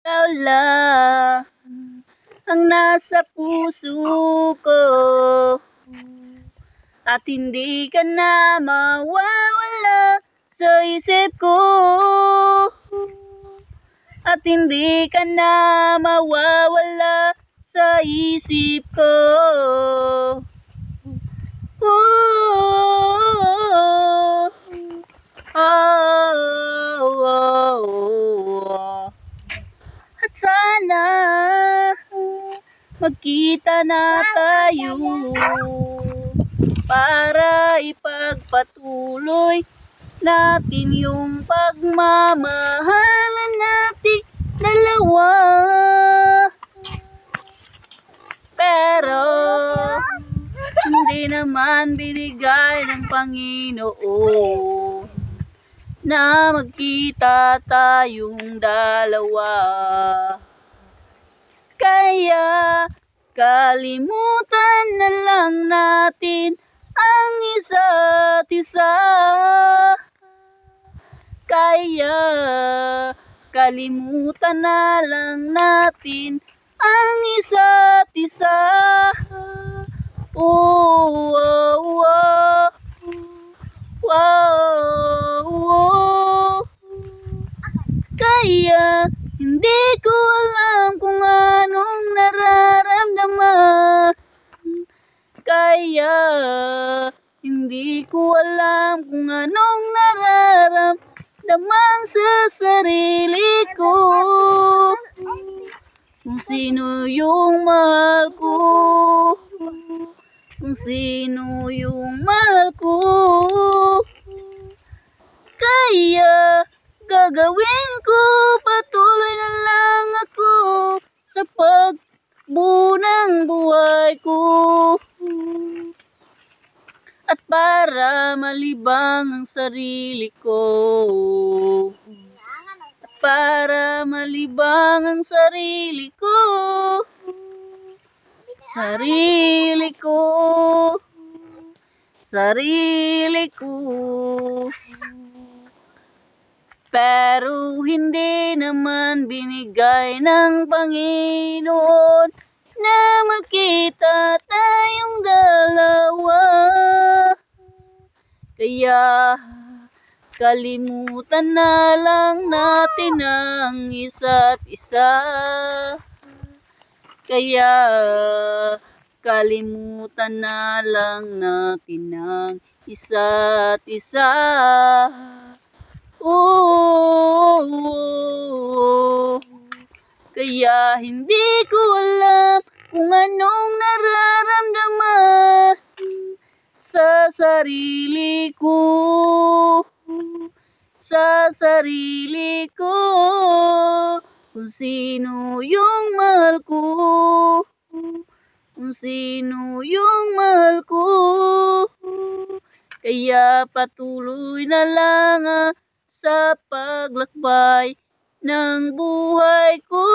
Ikaw lang ang nasa puso ko, at hindi ka na mawawala sa isip ko, at hindi ka na mawawala sa isip ko. At sana magkita na tayo para ipagpatuloy natin yung pagmamahalan nating dalawa. Pero hindi naman binigay ng Panginoon na magkita tayong dalawa. Kaya kalimutan na lang natin ang isa't isa. Kaya kalimutan na lang natin ang isa't isa. Oh, oh, oh. Wow, oh. Kaya hindi ko alam kung anong nararamdaman. Kaya hindi ko alam kung anong nararamdaman sa sarili ko. Kung sino yung mahal ko, kung sino yung mahal ko. Kaya gagawin ko, patuloy na lang ako sa pagbuo ng buhay ko. At para malibang ang sarili ko, at para malibang ang sarili ko, sarili ko, sarili ko. Pero hindi naman binigay ng Panginoon na magkita tayong dalawa. Kaya kalimutan na lang natin ang isa't isa. Kaya kalimutan na lang natin ang isa't isa. Oh, kaya hindi ko alam kung anong nararamdaman sa sarili ko, sa sarili ko. Kung sino yung mahal ko, kung sino yung mahal ko. Kaya patuloy na lang sa paglakbay ng buhay ko.